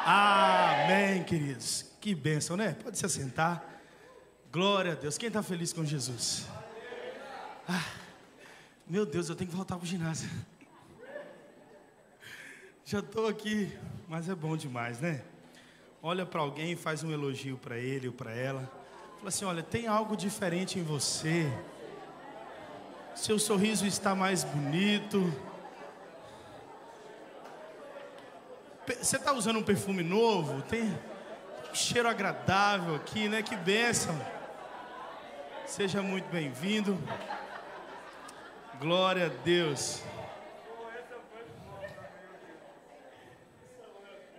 Amém, queridos. Que bênção, né? Pode se assentar. Glória a Deus. Quem está feliz com Jesus? Meu Deus, eu tenho que voltar para o ginásio. Já estou aqui, mas é bom demais, né? Olha para alguém e faz um elogio para ele ou para ela. Fala assim, olha, tem algo diferente em você. Seu sorriso está mais bonito. Você está usando um perfume novo? Tem um cheiro agradável aqui, né? Que bênção. Seja muito bem-vindo. Glória a Deus.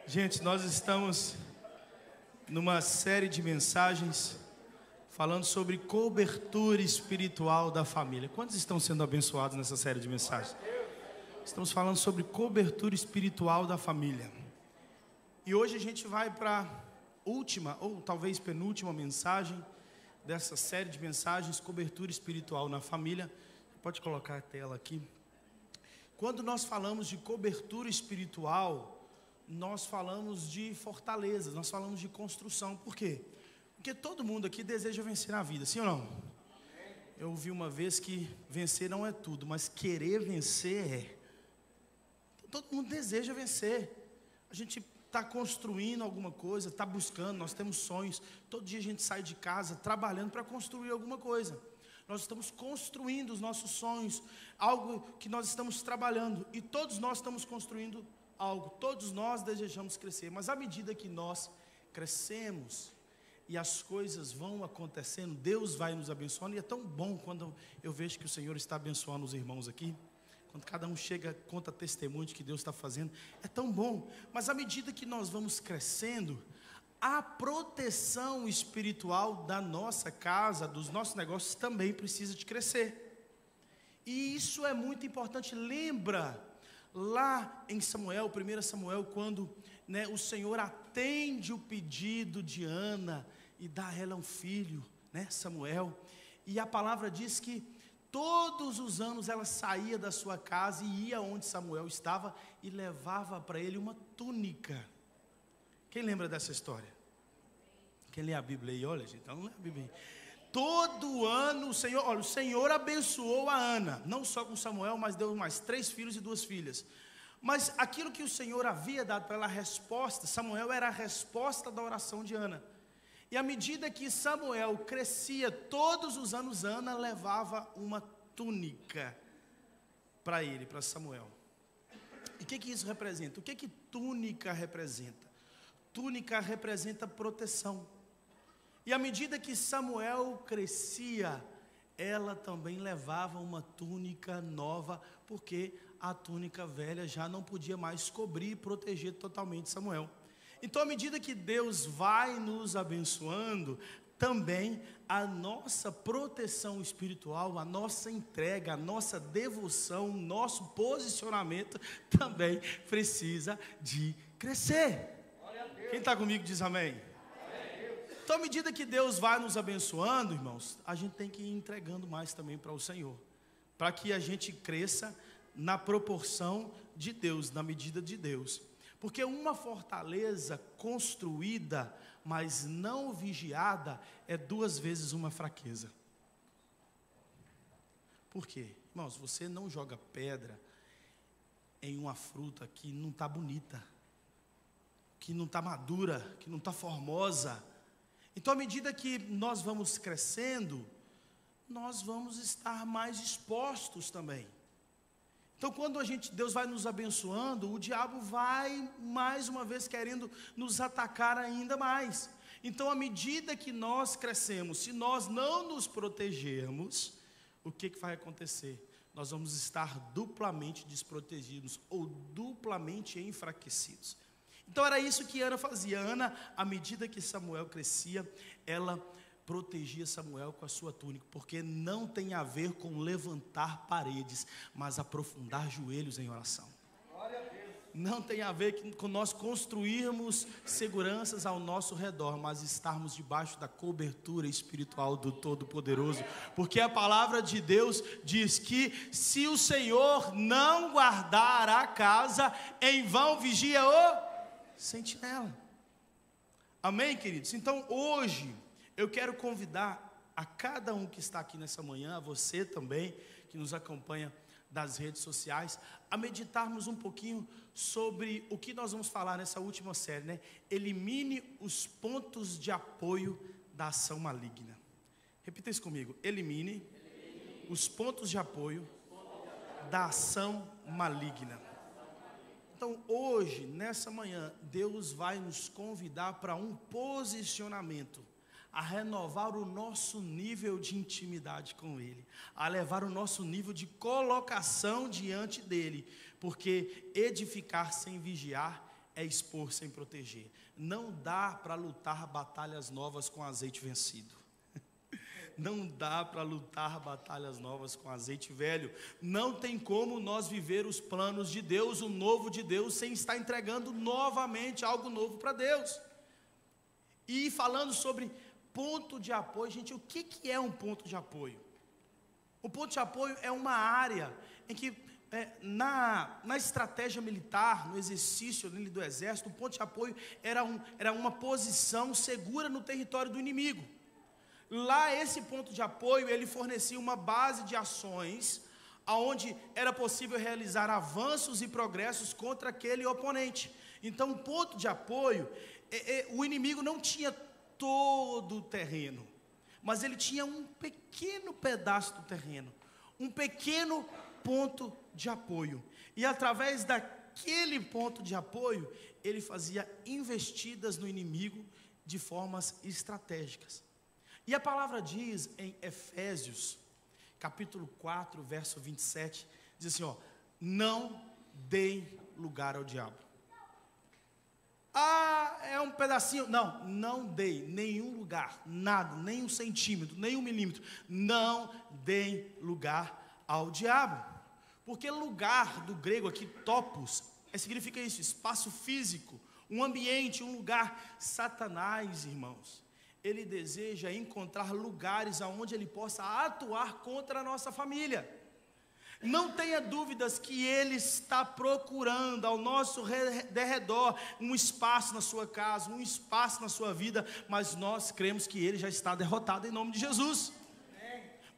Gente, nós estamos numa série de mensagens falando sobre cobertura espiritual da família. Quantos estão sendo abençoados nessa série de mensagens? Estamos falando sobre cobertura espiritual da família. E hoje a gente vai para a última, ou talvez penúltima mensagem dessa série de mensagens, cobertura espiritual na família. Pode colocar a tela aqui. Quando nós falamos de cobertura espiritual, nós falamos de fortalezas, nós falamos de construção. Por quê? Porque todo mundo aqui deseja vencer na vida, sim ou não? Eu ouvi uma vez que vencer não é tudo, mas querer vencer é. Todo mundo deseja vencer. A gente está construindo alguma coisa, está buscando, nós temos sonhos. Todo dia a gente sai de casa trabalhando para construir alguma coisa. Nós estamos construindo os nossos sonhos, algo que nós estamos trabalhando. E todos nós estamos construindo algo, todos nós desejamos crescer. Mas à medida que nós crescemos e as coisas vão acontecendo, Deus vai nos abençoando. E é tão bom quando eu vejo que o Senhor está abençoando os irmãos aqui. Quando cada um chega, conta testemunho de que Deus está fazendo, é tão bom. Mas à medida que nós vamos crescendo, a proteção espiritual da nossa casa, dos nossos negócios, também precisa de crescer. E isso é muito importante. Lembra lá em Samuel, 1 Samuel, quando o Senhor atende o pedido de Ana e dá a ela um filho, Samuel. E a palavra diz que todos os anos ela saía da sua casa e ia onde Samuel estava e levava para ele uma túnica. Quem lembra dessa história? Quem lê a Bíblia aí? Olha, gente, então não lê a Bíblia aí. Todo ano o Senhor abençoou a Ana, não só com Samuel, mas deu mais 3 filhos e 2 filhas. Mas aquilo que o Senhor havia dado para ela a resposta, Samuel era a resposta da oração de Ana. E à medida que Samuel crescia, todos os anos Ana levava uma túnica para ele, para Samuel. E o que isso representa? O que túnica representa? Túnica representa proteção. E à medida que Samuel crescia, ela também levava uma túnica nova, porque a túnica velha já não podia mais cobrir e proteger totalmente Samuel. Então, à medida que Deus vai nos abençoando, também a nossa proteção espiritual, a nossa entrega, a nossa devoção, o nosso posicionamento também precisa de crescer. Quem está comigo diz amém. Então, à medida que Deus vai nos abençoando, irmãos, a gente tem que ir entregando mais também para o Senhor, para que a gente cresça na proporção de Deus, na medida de Deus. Porque uma fortaleza construída, mas não vigiada, é 2 vezes uma fraqueza. Por quê? Irmãos, você não joga pedra em uma fruta que não está bonita, que não está madura, que não está formosa. Então, à medida que nós vamos crescendo, nós vamos estar mais expostos também. Então, quando Deus vai nos abençoando, o diabo vai mais uma vez querendo nos atacar ainda mais. Então, à medida que nós crescemos, se nós não nos protegermos, o que vai acontecer? Nós vamos estar duplamente desprotegidos ou duplamente enfraquecidos. Então, era isso que Ana fazia. Ana, à medida que Samuel crescia, ela protegia Samuel com a sua túnica, porque não tem a ver com levantar paredes, mas aprofundar joelhos em oração. Não tem a ver com nós construirmos seguranças ao nosso redor, mas estarmos debaixo da cobertura espiritual do Todo-Poderoso, porque a palavra de Deus diz que se o Senhor não guardar a casa, em vão vigia o sentinela. Amém, queridos? Então hoje eu quero convidar a cada um que está aqui nessa manhã, a você também, que nos acompanha das redes sociais, a meditarmos um pouquinho sobre o que nós vamos falar nessa última série, né? Elimine os pontos de apoio da ação maligna. Repita isso comigo: elimine os pontos de apoio da ação maligna. Então hoje, nessa manhã, Deus vai nos convidar para um posicionamento, a renovar o nosso nível de intimidade com Ele, a levar o nosso nível de colocação diante dEle, porque edificar sem vigiar é expor sem proteger. Não dá para lutar batalhas novas com azeite vencido. Não dá para lutar batalhas novas com azeite velho. Não tem como nós viver os planos de Deus, o novo de Deus, sem estar entregando novamente algo novo para Deus. E falando sobre ponto de apoio, gente, o que é um ponto de apoio? O ponto de apoio é uma área em que, na estratégia militar, no exercício do exército, o ponto de apoio era uma posição segura no território do inimigo. Lá, esse ponto de apoio, ele fornecia uma base de ações, onde era possível realizar avanços e progressos contra aquele oponente. Então, o ponto de apoio, o inimigo não tinha todo o terreno, mas ele tinha um pequeno pedaço do terreno, um pequeno ponto de apoio, e através daquele ponto de apoio, ele fazia investidas no inimigo de formas estratégicas. E a palavra diz em Efésios, capítulo 4, verso 27, diz assim, não deem lugar ao diabo. Ah, é um pedacinho. Não dei nenhum lugar, nada, nem um centímetro, nem um milímetro. Não deem lugar ao diabo. Porque lugar, do grego aqui, topos, significa isso, espaço físico, um ambiente, um lugar. Satanás, irmãos, ele deseja encontrar lugares onde ele possa atuar contra a nossa família. Não tenha dúvidas que ele está procurando ao nosso derredor um espaço na sua casa, um espaço na sua vida, mas nós cremos que ele já está derrotado em nome de Jesus.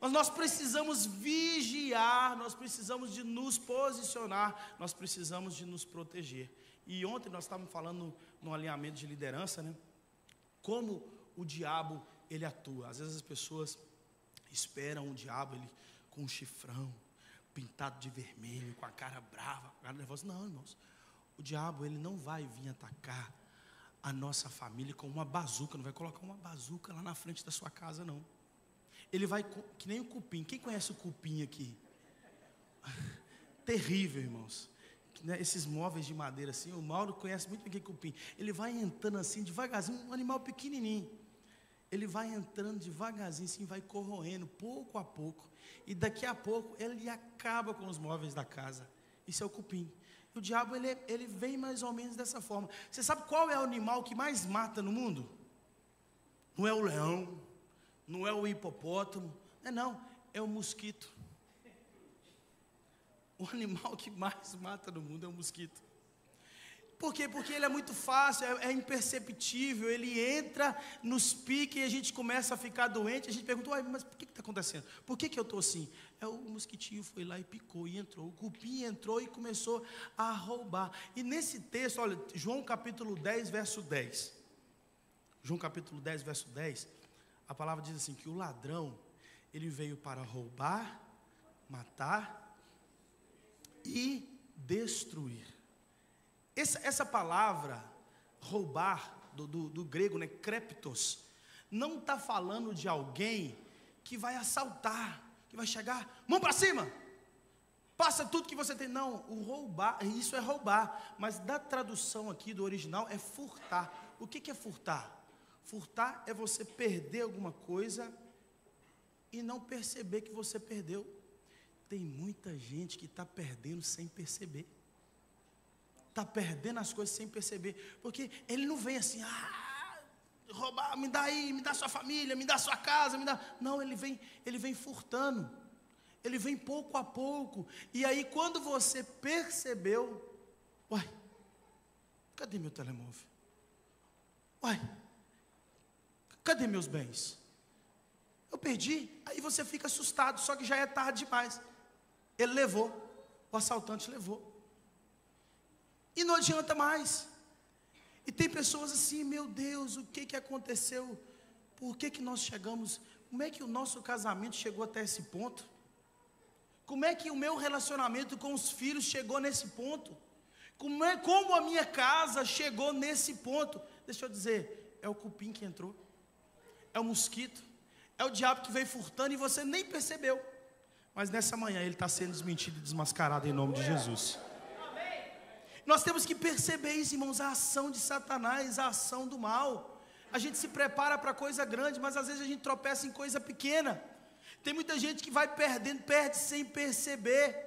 Mas nós precisamos vigiar, nós precisamos de nos posicionar, nós precisamos de nos proteger. E ontem nós estávamos falando no alinhamento de liderança, né? Como o diabo, ele atua. Às vezes as pessoas esperam o diabo, ele com um chifrão, pintado de vermelho, com a cara brava, com a cara nervosa. Não, irmãos, o diabo, ele não vai vir atacar a nossa família com uma bazuca, não vai colocar uma bazuca lá na frente da sua casa, não. Ele vai, que nem o cupim. Quem conhece o cupim aqui? Terrível, irmãos. Esses móveis de madeira assim, o Mauro conhece muito bem aquele cupim. Ele vai entrando assim, devagarzinho, um animal pequenininho. Ele vai entrando devagarzinho, assim, vai corroendo, pouco a pouco. E daqui a pouco, ele acaba com os móveis da casa. Isso é o cupim. E o diabo, ele vem mais ou menos dessa forma. Você sabe qual é o animal que mais mata no mundo? Não é o leão, não é o hipopótamo, é o mosquito. O animal que mais mata no mundo é o mosquito. Por quê? Porque ele é muito fácil, é imperceptível, ele entra nos piques e a gente começa a ficar doente, a gente pergunta, mas por que está acontecendo? Por que eu estou assim? O mosquitinho foi lá e picou e entrou, o cupim entrou e começou a roubar. E nesse texto, olha, João capítulo 10, verso 10. João capítulo 10, verso 10, a palavra diz assim, que o ladrão, ele veio para roubar, matar e destruir. Essa palavra, roubar, do grego, né, kreptos, não está falando de alguém que vai assaltar, que vai chegar, mão para cima, passa tudo que você tem. Não, o roubar, isso é roubar, mas da tradução aqui do original é furtar. O que é furtar? Furtar é você perder alguma coisa e não perceber que você perdeu. Tem muita gente que está perdendo sem perceber. Está perdendo as coisas sem perceber. Porque ele não vem assim, roubar, me dá aí, me dá sua família, me dá sua casa, me dá. Não, ele vem furtando. Ele vem pouco a pouco. E aí quando você percebeu, cadê meu telemóvel? Uai, cadê meus bens? Eu perdi. Aí você fica assustado, só que já é tarde demais. Ele levou, o assaltante levou. E não adianta mais. E tem pessoas assim, meu Deus, o que aconteceu? Por que nós chegamos? Como é que o nosso casamento chegou até esse ponto? Como é que o meu relacionamento com os filhos chegou nesse ponto? Como a minha casa chegou nesse ponto? Deixa eu dizer, é o cupim que entrou, é o mosquito, é o diabo que veio furtando e você nem percebeu. Mas nessa manhã ele está sendo desmentido e desmascarado em nome de Jesus. Nós temos que perceber isso, irmãos, a ação de Satanás, a ação do mal. A gente se prepara para coisa grande, mas às vezes a gente tropeça em coisa pequena. Tem muita gente que vai perdendo, perde sem perceber.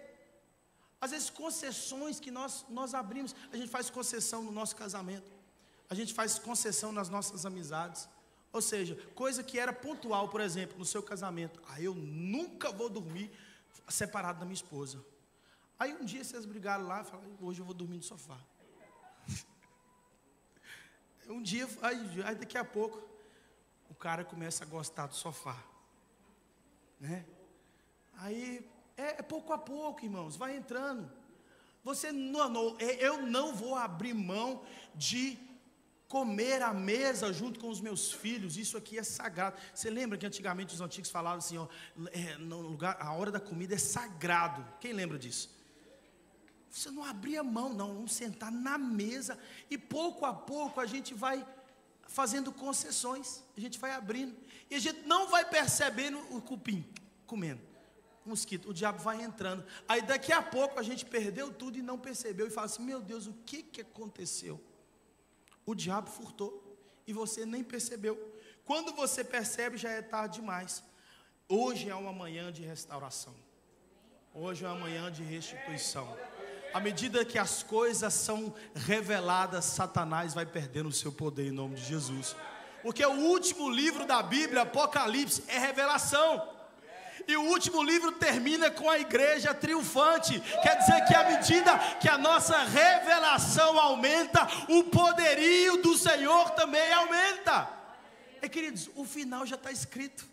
Às vezes concessões que nós abrimos, a gente faz concessão no nosso casamento, a gente faz concessão nas nossas amizades. Ou seja, coisa que era pontual, por exemplo, no seu casamento. Eu nunca vou dormir separado da minha esposa. Aí um dia vocês brigaram lá e falaram, hoje eu vou dormir no sofá. Um dia, aí daqui a pouco, o cara começa a gostar do sofá, né? Aí, é pouco a pouco, irmãos, vai entrando. Eu não vou abrir mão de comer à mesa junto com os meus filhos, isso aqui é sagrado. Você lembra que antigamente os antigos falavam assim, no lugar, a hora da comida é sagrado. Quem lembra disso? Você não abria mão, não, vamos sentar na mesa e pouco a pouco a gente vai fazendo concessões, a gente vai abrindo e a gente não vai percebendo o cupim comendo, o mosquito, o diabo vai entrando. Aí daqui a pouco a gente perdeu tudo e não percebeu e fala assim, meu Deus, o que aconteceu? O diabo furtou e você nem percebeu. Quando você percebe já é tarde demais. Hoje é uma manhã de restauração, hoje é uma manhã de restituição. À medida que as coisas são reveladas, Satanás vai perdendo o seu poder em nome de Jesus. Porque o último livro da Bíblia, Apocalipse, é revelação. E o último livro termina com a igreja triunfante. Quer dizer que à medida que a nossa revelação aumenta, o poderio do Senhor também aumenta. Queridos, o final já está escrito.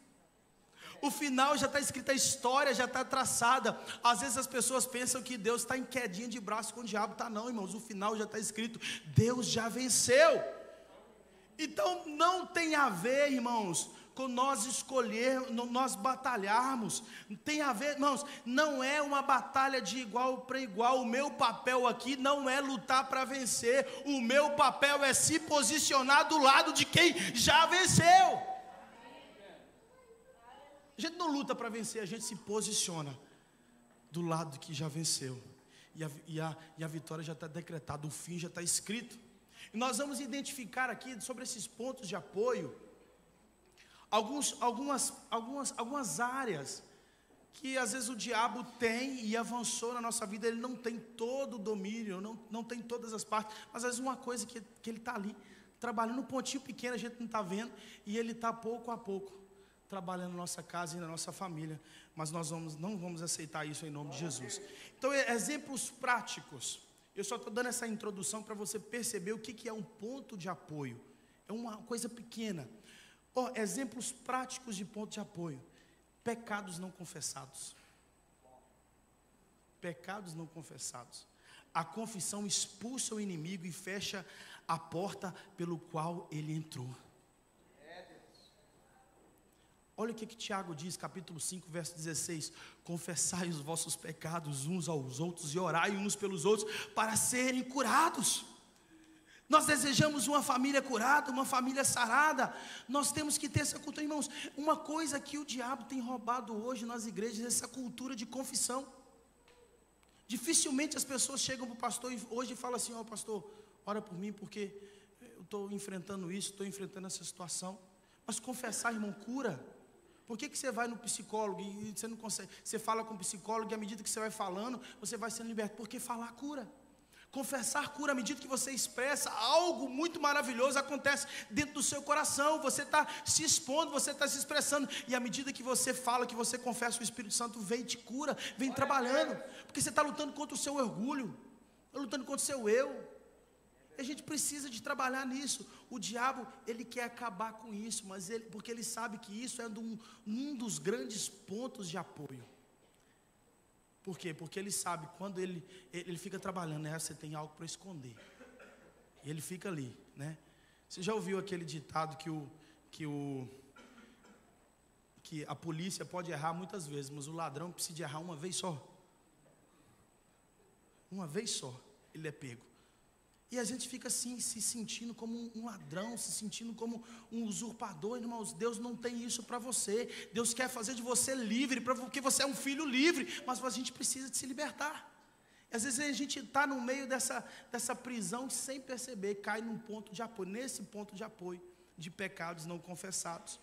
O final já está escrito, a história já está traçada. Às vezes as pessoas pensam que Deus está em quedinha de braço com o diabo. Está não, irmãos, o final já está escrito. Deus já venceu. Então não tem a ver, irmãos, com nós escolhermos, nós batalharmos. Tem a ver, irmãos, não é uma batalha de igual para igual. O meu papel aqui não é lutar para vencer. O meu papel é se posicionar do lado de quem já venceu. A gente não luta para vencer, a gente se posiciona do lado que já venceu. E a vitória já está decretada, o fim já está escrito. E nós vamos identificar aqui, sobre esses pontos de apoio, algumas áreas que às vezes o diabo tem e avançou na nossa vida. Ele não tem todo o domínio, não tem todas as partes, mas às vezes uma coisa que ele está ali, trabalhando um pontinho pequeno, a gente não está vendo, e ele está pouco a pouco trabalhando na nossa casa e na nossa família, mas nós não vamos aceitar isso em nome de Jesus. Então, exemplos práticos. Eu só estou dando essa introdução para você perceber o que é um ponto de apoio. É uma coisa pequena. Exemplos práticos de ponto de apoio. Pecados não confessados. Pecados não confessados. A confissão expulsa o inimigo e fecha a porta pelo qual ele entrou. Olha o que Tiago diz, capítulo 5, verso 16. Confessai os vossos pecados uns aos outros e orai uns pelos outros para serem curados. Nós desejamos uma família curada, uma família sarada. Nós temos que ter essa cultura, irmãos. Uma coisa que o diabo tem roubado hoje nas igrejas é essa cultura de confissão. Dificilmente as pessoas chegam para o pastor hoje e falam assim, pastor, ora por mim porque eu estou enfrentando isso, estou enfrentando essa situação. Mas confessar, irmão, cura. Por que você vai no psicólogo e você não consegue? Você fala com o psicólogo e à medida que você vai falando, você vai sendo liberto. Porque falar cura. Confessar cura. À medida que você expressa, algo muito maravilhoso acontece dentro do seu coração. Você está se expondo, você está se expressando. E à medida que você fala, que você confessa, o Espírito Santo vem e te cura, vem trabalhando. Porque você está lutando contra o seu orgulho, está lutando contra o seu eu. E a gente precisa de trabalhar nisso. O diabo, ele quer acabar com isso, mas porque ele sabe que isso é um dos grandes pontos de apoio. Por quê? Porque ele sabe, quando ele fica trabalhando, né? Você tem algo para esconder. E ele fica ali, né? Você já ouviu aquele ditado que a polícia pode errar muitas vezes, mas o ladrão precisa de errar uma vez só? Uma vez só, ele é pego. E a gente fica assim, se sentindo como um ladrão, se sentindo como um usurpador. Irmãos, Deus não tem isso para você. Deus quer fazer de você livre, porque você é um filho livre, mas a gente precisa de se libertar. E às vezes a gente está no meio dessa prisão sem perceber, cai num ponto de apoio, nesse ponto de apoio de pecados não confessados.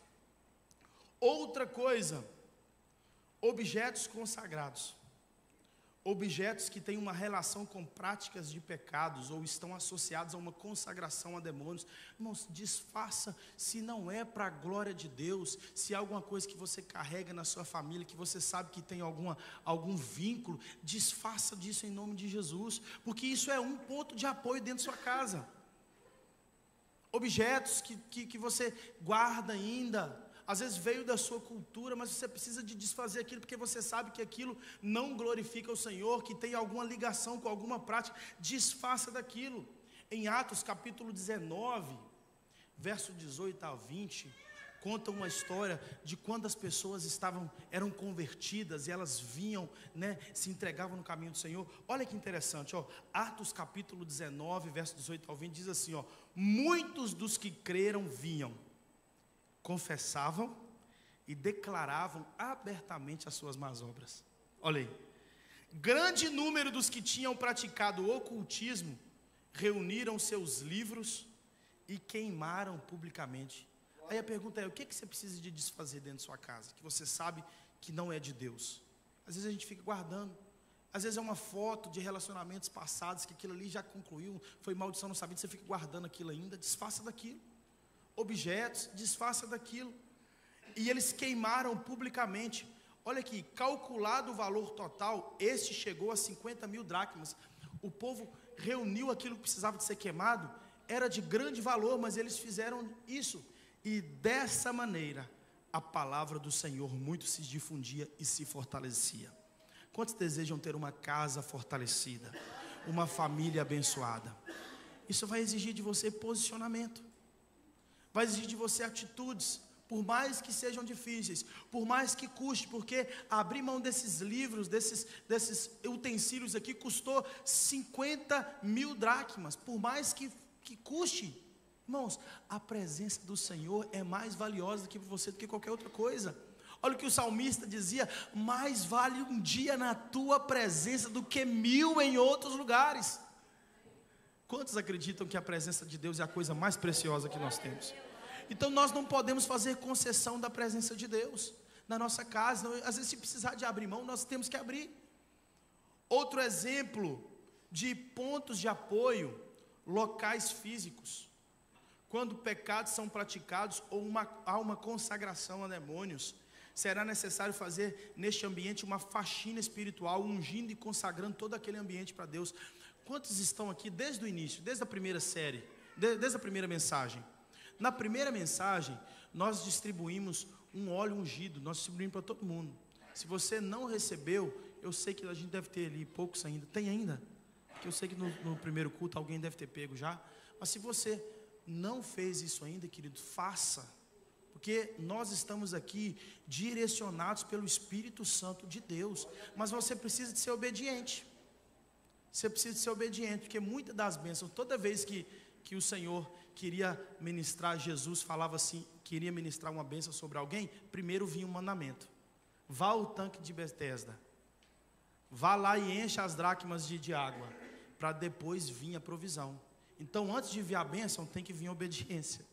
Outra coisa, objetos consagrados. Objetos que têm uma relação com práticas de pecados ou estão associados a uma consagração a demônios. Irmãos, desfaça se não é para a glória de Deus, se é alguma coisa que você carrega na sua família, que você sabe que tem algum vínculo, desfaça disso em nome de Jesus, porque isso é um ponto de apoio dentro da sua casa. Objetos que você guarda ainda, às vezes veio da sua cultura, mas você precisa de desfazer aquilo, porque você sabe que aquilo não glorifica o Senhor, que tem alguma ligação com alguma prática. Desfaça daquilo. Em Atos capítulo 19, verso 18 a 20, conta uma história de quando as pessoas eram convertidas, e elas vinham, né, se entregavam no caminho do Senhor. Olha que interessante, ó, Atos capítulo 19, verso 18 ao 20, diz assim, ó: muitos dos que creram vinham, confessavam e declaravam abertamente as suas más obras. Olha aí, grande número dos que tinham praticado o ocultismo reuniram seus livros e queimaram publicamente. Aí a pergunta é: o que você precisa de desfazer dentro de sua casa, que você sabe que não é de Deus? Às vezes a gente fica guardando. Às vezes é uma foto de relacionamentos passados, que aquilo ali já concluiu, foi maldição não sabida, você fica guardando aquilo ainda. Desfaça daquilo. Objetos, desfaça daquilo. E eles queimaram publicamente. Olha aqui, calculado o valor total, este chegou a 50 mil dracmas. O povo reuniu aquilo que precisava de ser queimado, era de grande valor, mas eles fizeram isso. E dessa maneira, a palavra do Senhor muito se difundia e se fortalecia. Quantos desejam ter uma casa fortalecida, uma família abençoada? Isso vai exigir de você posicionamento, vai exigir de você atitudes, por mais que sejam difíceis, por mais que custe, porque abrir mão desses livros, desses utensílios aqui, custou 50 mil dracmas, por mais que custe. Irmãos, a presença do Senhor é mais valiosa que você do que qualquer outra coisa. Olha o que o salmista dizia: mais vale um dia na tua presença do que 1000 em outros lugares. Quantos acreditam que a presença de Deus é a coisa mais preciosa que nós temos? Então nós não podemos fazer concessão da presença de Deus na nossa casa. Às vezes, se precisar de abrir mão, nós temos que abrir. Outro exemplo de pontos de apoio: locais físicos. Quando pecados são praticados ou há uma consagração a demônios, será necessário fazer neste ambiente uma faxina espiritual, ungindo e consagrando todo aquele ambiente para Deus. Quantos estão aqui desde o início, desde a primeira série, desde a primeira mensagem? Na primeira mensagem, nós distribuímos um óleo ungido, nós distribuímos para todo mundo. Se você não recebeu, eu sei que a gente deve ter ali poucos ainda. Tem ainda? Porque eu sei que no primeiro culto alguém deve ter pego já. Mas se você não fez isso ainda, querido, faça. Porque nós estamos aqui direcionados pelo Espírito Santo de Deus. Mas você precisa de ser obediente. Você precisa de ser obediente, porque muitas das bênçãos, toda vez que o Senhor queria ministrar, Jesus falava assim, queria ministrar uma bênção sobre alguém, primeiro vinha um mandamento: vá ao tanque de Betesda, vá lá e encha as dracmas de água, para depois vir a provisão. Então, antes de vir a bênção, tem que vir a obediência.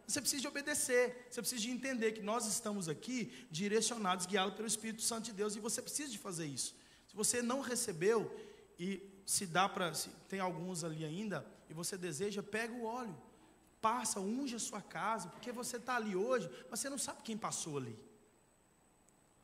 Você precisa de obedecer, você precisa de entender que nós estamos aqui direcionados, guiados pelo Espírito Santo de Deus, e você precisa de fazer isso. Se você não recebeu, e se tem alguns ali ainda, e você deseja, pega o óleo, passa, unge a sua casa, porque você está ali hoje, mas você não sabe quem passou ali.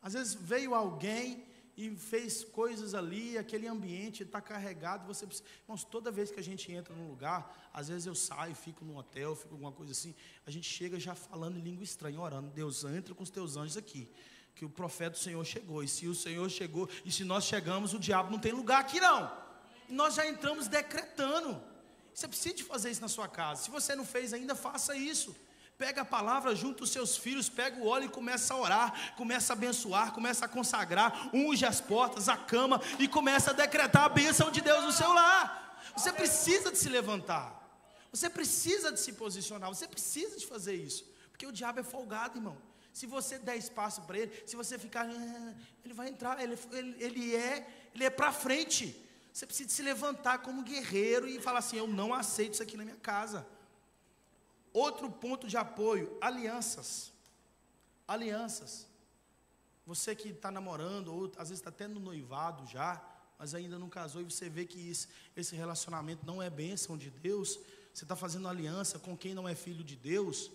Às vezes veio alguém e fez coisas ali, aquele ambiente está carregado, você precisa... Irmãos, toda vez que a gente entra num lugar, às vezes eu saio, fico num hotel, fico alguma coisa assim, a gente chega já falando em língua estranha, orando, Deus, entra com os teus anjos aqui, que o profeta do Senhor chegou, e se o Senhor chegou, e se nós chegamos, o diabo não tem lugar aqui não, e nós já entramos decretando. Você precisa de fazer isso na sua casa. Se você não fez ainda, faça isso. Pega a palavra, junta os seus filhos, pega o óleo e começa a orar, começa a abençoar, começa a consagrar, unge as portas, a cama e começa a decretar a bênção de Deus no seu lar. Você precisa de se levantar, você precisa de se posicionar, você precisa de fazer isso, porque o diabo é folgado, irmão. Se você der espaço para ele, se você ficar, ele vai entrar, ele é para frente. Você precisa de se levantar como guerreiro e falar assim: eu não aceito isso aqui na minha casa. Outro ponto de apoio, alianças. Alianças. Você que está namorando, ou às vezes está até no noivado já, mas ainda não casou, e você vê que esse relacionamento não é bênção de Deus, você está fazendo aliança com quem não é filho de Deus.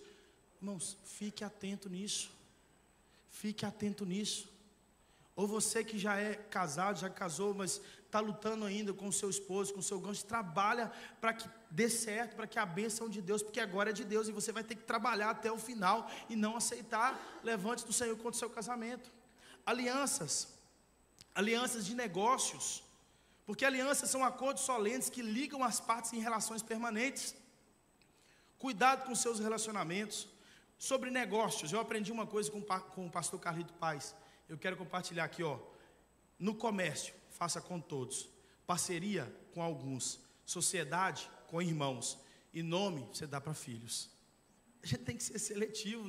Irmãos, fique atento nisso. Fique atento nisso. Ou você que já é casado, já casou, mas está lutando ainda com o seu esposo, com o seu cônjuge, trabalha para que dê certo, para que a bênção de Deus, porque agora é de Deus, e você vai ter que trabalhar até o final, e não aceitar levantes do Senhor contra o seu casamento. Alianças de negócios, porque alianças são acordos solenes que ligam as partes em relações permanentes. Cuidado com seus relacionamentos. Sobre negócios, eu aprendi uma coisa com o pastor Carlito Paz, eu quero compartilhar aqui, no comércio, faça com todos, parceria com alguns, sociedade com irmãos, e nome você dá para filhos. A gente tem que ser seletivo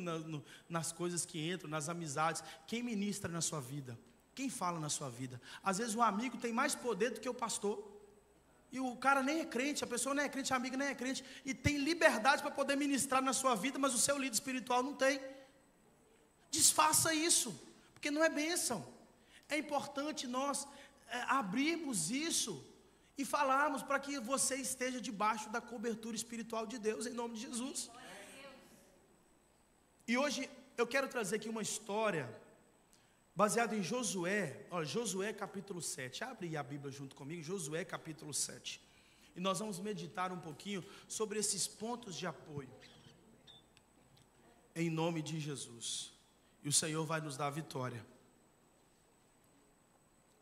nas coisas que entram, nas amizades, quem ministra na sua vida, quem fala na sua vida. Às vezes o amigo tem mais poder do que o pastor, e o cara nem é crente, a pessoa nem é crente, a amiga nem é crente, e tem liberdade para poder ministrar na sua vida, mas o seu líder espiritual não tem. Desfaça isso, porque não é bênção. É importante nós abrirmos isso e falarmos para que você esteja debaixo da cobertura espiritual de Deus, em nome de Jesus. E hoje eu quero trazer aqui uma história baseada em Josué, Josué capítulo 7, abre a Bíblia junto comigo, Josué capítulo 7, e nós vamos meditar um pouquinho sobre esses pontos de apoio, em nome de Jesus, e o Senhor vai nos dar a vitória.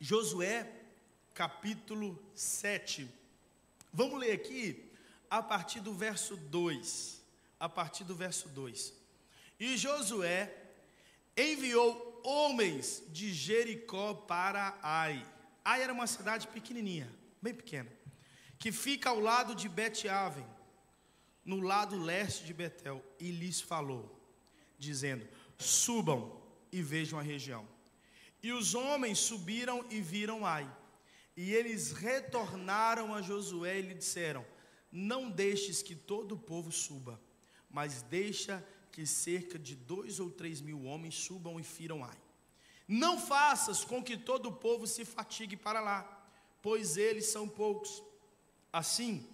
Josué capítulo 7, vamos ler aqui, a partir do verso 2, e Josué enviou homens de Jericó para Ai. Ai era uma cidade pequenininha, bem pequena, que fica ao lado de Bet-Aven, no lado leste de Betel, e lhes falou, dizendo: subam e vejam a região. E os homens subiram e viram Ai, e eles retornaram a Josué e lhe disseram: não deixes que todo o povo suba, mas deixa que cerca de 2 ou 3 mil homens subam e firam Ai. Não faças com que todo o povo se fatigue para lá, pois eles são poucos. Assim,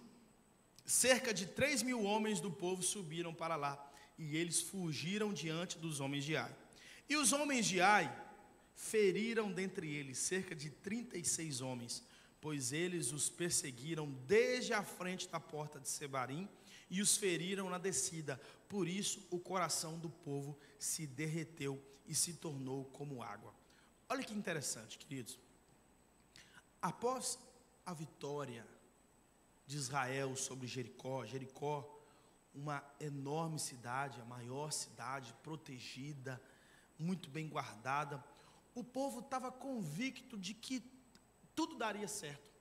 cerca de 3 mil homens do povo subiram para lá, e eles fugiram diante dos homens de Ai. E os homens de Ai feriram dentre eles cerca de 36 homens, pois eles os perseguiram desde a frente da porta de Sebarim, e os feriram na descida. Por isso o coração do povo se derreteu e se tornou como água. Olha que interessante, queridos. Após a vitória de Israel sobre Jericó, uma enorme cidade, a maior cidade, protegida, muito bem guardada, o povo estava convicto de que tudo daria certo,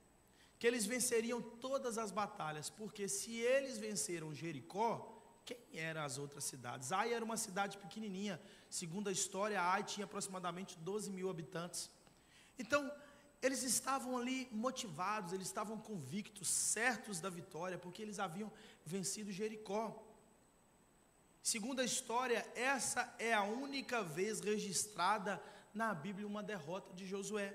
que eles venceriam todas as batalhas, porque se eles venceram Jericó, quem eram as outras cidades? Ai era uma cidade pequenininha, segundo a história, Ai tinha aproximadamente 12 mil habitantes. Então, eles estavam ali motivados, eles estavam convictos, certos da vitória, porque eles haviam vencido Jericó. Segundo a história, essa é a única vez registrada na Bíblia uma derrota de Josué.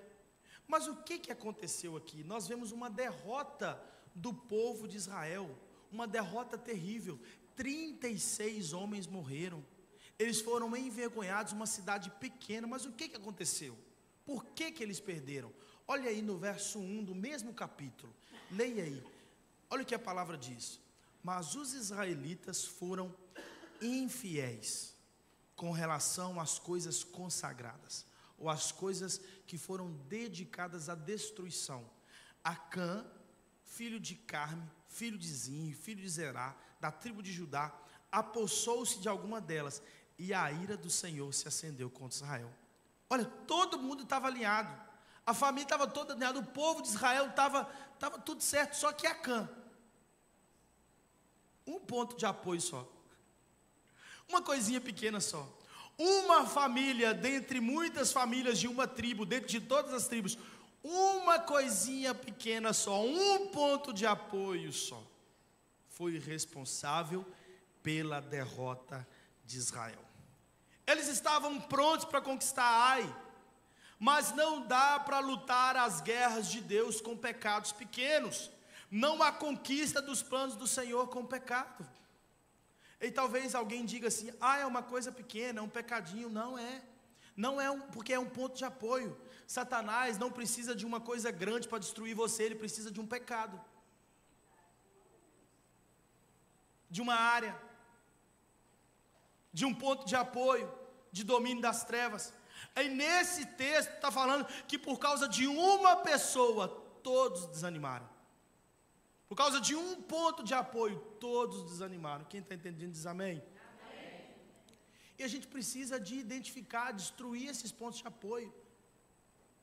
Mas o que aconteceu aqui? Nós vemos uma derrota do povo de Israel, uma derrota terrível. 36 homens morreram, eles foram envergonhados, uma cidade pequena. Mas o que aconteceu? Por que eles perderam? Olha aí no verso 1 do mesmo capítulo. Leia aí. Olha o que a palavra diz. Mas os israelitas foram infiéis com relação às coisas consagradas, ou às coisas que foram dedicadas à destruição. Acã, filho de Carme, filho de Zinri, filho de Zerá, da tribo de Judá, apossou-se de alguma delas, e a ira do Senhor se acendeu contra Israel. Olha, todo mundo estava alinhado, a família estava toda alinhada, o povo de Israel estava tudo certo, só que Acã, um ponto de apoio só, uma coisinha pequena só, uma família dentre muitas famílias de uma tribo, dentro de todas as tribos, uma coisinha pequena só, um ponto de apoio só, foi responsável pela derrota de Israel. Eles estavam prontos para conquistar Ai, mas não dá para lutar as guerras de Deus com pecados pequenos. Não há conquista dos planos do Senhor com pecado. E talvez alguém diga assim, é uma coisa pequena, é um pecadinho. Não é porque é um ponto de apoio. Satanás não precisa de uma coisa grande para destruir você, ele precisa de um pecado, de uma área, de um ponto de apoio, de domínio das trevas. Aí nesse texto está falando que por causa de uma pessoa, todos desanimaram. Por causa de um ponto de apoio, todos desanimaram. Quem está entendendo diz amém? Amém. E a gente precisa de identificar, destruir esses pontos de apoio.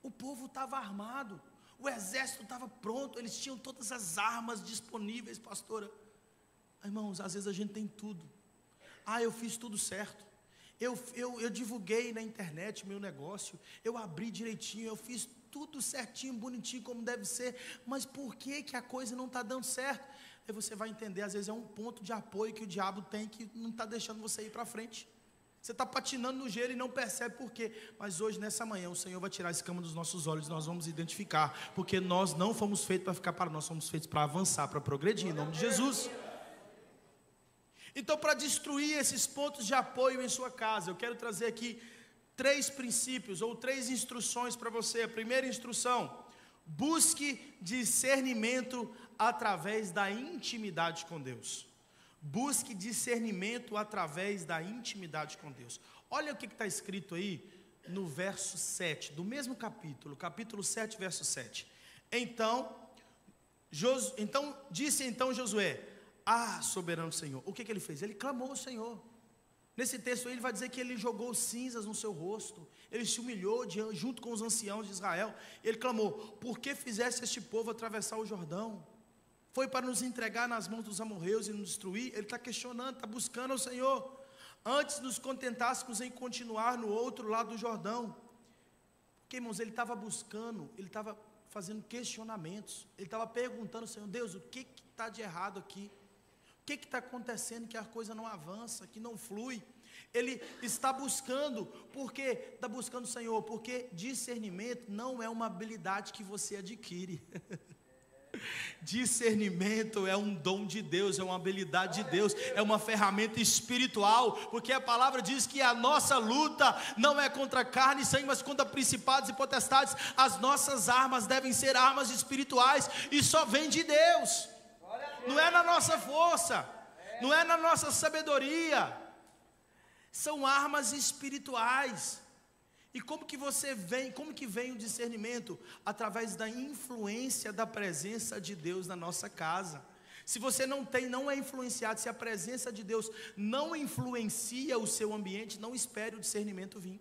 O povo estava armado, o exército estava pronto, eles tinham todas as armas disponíveis, pastora. Irmãos, às vezes a gente tem tudo. Eu fiz tudo certo. Eu divulguei na internet meu negócio, eu abri direitinho, eu fiz tudo certinho, bonitinho, como deve ser, mas por que a coisa não está dando certo? Aí você vai entender, às vezes é um ponto de apoio que o diabo tem, que não está deixando você ir para frente. Você está patinando no gelo e não percebe por quê. Mas hoje, nessa manhã, o Senhor vai tirar a escama dos nossos olhos, nós vamos identificar, porque nós não fomos feitos para ficar parados, nós somos feitos para avançar, para progredir, em nome de Jesus. Então, para destruir esses pontos de apoio em sua casa, eu quero trazer aqui 3 princípios ou 3 instruções para você. A primeira instrução: busque discernimento através da intimidade com Deus. Busque discernimento através da intimidade com Deus. Olha o que está escrito aí no verso 7, do mesmo capítulo, capítulo 7, verso 7. Então disse Josué: soberano Senhor. O que ele fez? Ele clamou ao Senhor. Nesse texto aí ele vai dizer que ele jogou cinzas no seu rosto, ele se humilhou junto com os anciãos de Israel. Ele clamou: por que fizesse este povo atravessar o Jordão? Foi para nos entregar nas mãos dos amorreus e nos destruir? Ele está questionando, está buscando ao Senhor. Antes nos contentássemos em continuar no outro lado do Jordão. Porque, irmãos, ele estava buscando, ele estava fazendo questionamentos, ele estava perguntando ao Senhor: Deus, o que está de errado aqui? O que está acontecendo que a coisa não avança, que não flui? Ele está buscando, porque está buscando o Senhor, porque discernimento não é uma habilidade que você adquire. Discernimento é um dom de Deus, é uma habilidade de Deus, é uma ferramenta espiritual, porque a palavra diz que a nossa luta não é contra carne e sangue, mas contra principados e potestades. As nossas armas devem ser armas espirituais, e só vem de Deus, não é na nossa força, não é na nossa sabedoria, são armas espirituais. E como que vem o discernimento? Através da influência da presença de Deus na nossa casa. Se você não é influenciado, se a presença de Deus não influencia o seu ambiente, não espere o discernimento vir.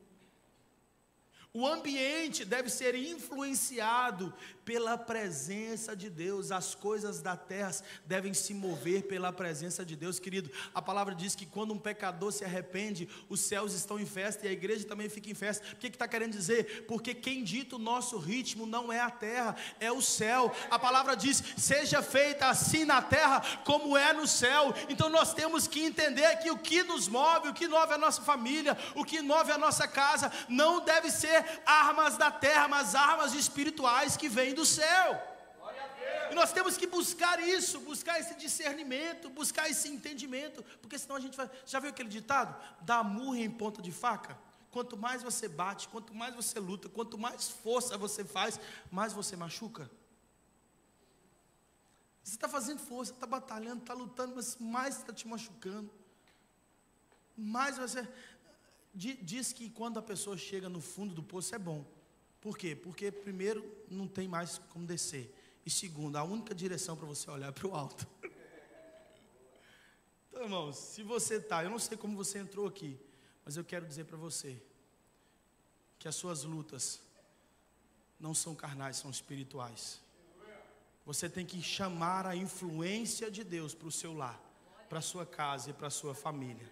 O ambiente deve ser influenciado pela presença de Deus. As coisas da terra devem se mover pela presença de Deus, querido. A palavra diz que quando um pecador se arrepende, os céus estão em festa e a igreja também fica em festa. O que está querendo dizer? Porque quem dita o nosso ritmo não é a terra, é o céu. A palavra diz: seja feita assim na terra como é no céu. Então nós temos que entender que o que nos move, o que move a nossa família, o que move a nossa casa, não deve ser armas da terra, mas armas espirituais que vêm do céu. E nós temos que buscar isso, buscar esse discernimento, buscar esse entendimento, porque senão a gente vai... Já viu aquele ditado? Dá murro em ponta de faca? Quanto mais você bate, quanto mais você luta, quanto mais força você faz, mais você machuca. Você está fazendo força, está batalhando, está lutando, mas mais está te machucando. Mais você... Diz que quando a pessoa chega no fundo do poço é bom. Por quê? Porque primeiro não tem mais como descer. E segundo, a única direção para você olhar é para o alto. Então, irmãos, se você está... Eu não sei como você entrou aqui, mas eu quero dizer para você que as suas lutas não são carnais, são espirituais. Você tem que chamar a influência de Deus para o seu lar, para a sua casa e para a sua família.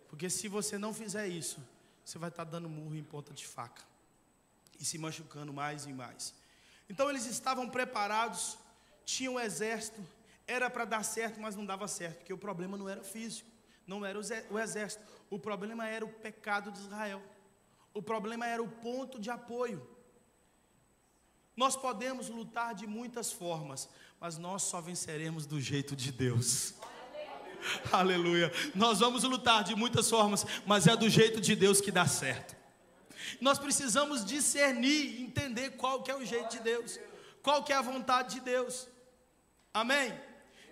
Porque se você não fizer isso, você vai estar dando murro em ponta de faca e se machucando mais e mais. Então eles estavam preparados, tinham um exército, era para dar certo, mas não dava certo, porque o problema não era físico, não era o exército, o problema era o pecado de Israel, o problema era o ponto de apoio. Nós podemos lutar de muitas formas, mas nós só venceremos do jeito de Deus. Aleluia. Nós vamos lutar de muitas formas, mas é do jeito de Deus que dá certo. Nós precisamos discernir, entender qual que é o jeito de Deus, qual que é a vontade de Deus. Amém?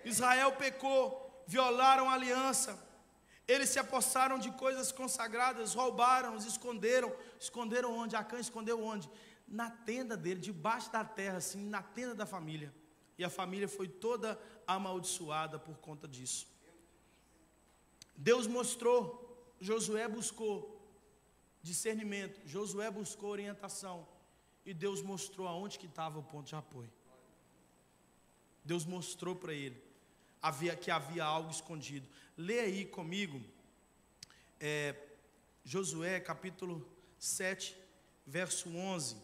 Israel pecou, violaram a aliança, eles se apossaram de coisas consagradas, roubaram, os esconderam. Esconderam onde? Acã escondeu onde? Na tenda dele, debaixo da terra, assim, na tenda da família. E a família foi toda amaldiçoada por conta disso. Deus mostrou, Josué buscou discernimento, Josué buscou orientação, e Deus mostrou aonde que estava o ponto de apoio. Deus mostrou para ele que havia algo escondido. Lê aí comigo, Josué capítulo 7, verso 11.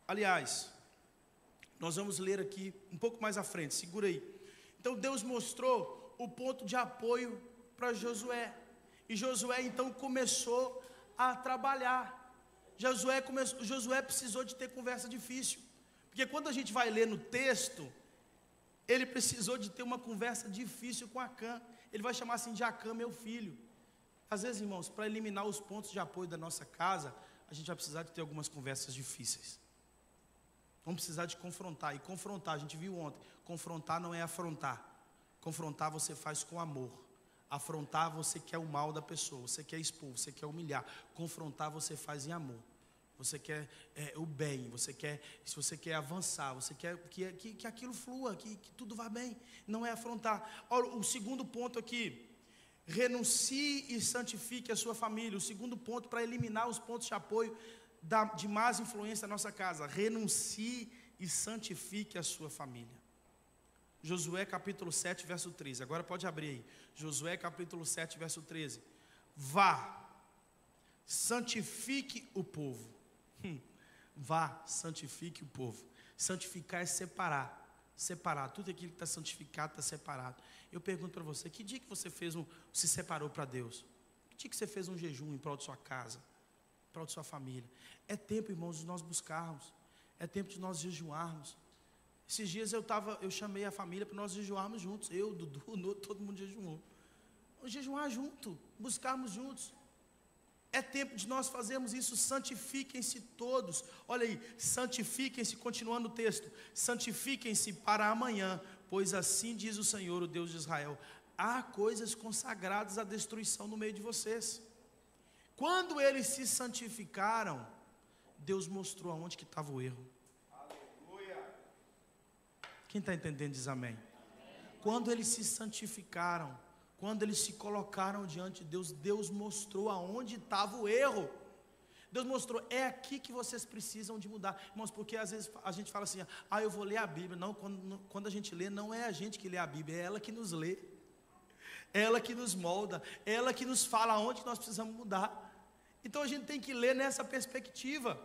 Aliás, nós vamos ler aqui um pouco mais à frente, segura aí. Então Deus mostrou o ponto de apoio para Josué, e Josué então começou a trabalhar. Josué precisou de ter conversa difícil, porque quando a gente vai ler no texto, ele precisou de ter uma conversa difícil com Acã. Ele vai chamar assim de Acã, meu filho. Às vezes, irmãos, para eliminar os pontos de apoio da nossa casa, a gente vai precisar de ter algumas conversas difíceis. Vamos precisar de confrontar, e confrontar, a gente viu ontem, confrontar não é afrontar. Confrontar você faz com amor. Afrontar, você quer o mal da pessoa, você quer expor, você quer humilhar. Confrontar, você faz em amor. Você quer o bem, se você quer avançar, você quer que aquilo flua, que tudo vá bem. Não é afrontar. Olha, o segundo ponto aqui, renuncie e santifique a sua família. O segundo ponto para eliminar os pontos de apoio de más influência na nossa casa. Renuncie e santifique a sua família. Josué capítulo 7, verso 13. Agora pode abrir aí. Josué capítulo 7, verso 13. Vá, santifique o povo. Vá, santifique o povo. Santificar é separar. Separar, tudo aquilo que está santificado está separado. Eu pergunto para você, que dia que você se separou para Deus? Que dia que você fez um jejum em prol de sua casa, em prol de sua família? É tempo, irmãos, de nós buscarmos. É tempo de nós jejuarmos. Esses dias eu chamei a família para nós jejuarmos juntos. Eu, Dudu, todo mundo jejuou. Vamos jejuar junto, buscarmos juntos. É tempo de nós fazermos isso. Santifiquem-se todos. Olha aí, santifiquem-se, continuando o texto. Santifiquem-se para amanhã, pois assim diz o Senhor, o Deus de Israel: há coisas consagradas à destruição no meio de vocês. Quando eles se santificaram, Deus mostrou aonde que estava o erro. Quem está entendendo diz amém. Quando eles se santificaram, quando eles se colocaram diante de Deus, Deus mostrou aonde estava o erro. Deus mostrou, é aqui que vocês precisam de mudar. Irmãos, porque às vezes a gente fala assim, eu vou ler a Bíblia. Não, quando a gente lê, não é a gente que lê a Bíblia, é ela que nos lê. É ela que nos molda, é ela que nos fala aonde nós precisamos mudar. Então a gente tem que ler nessa perspectiva.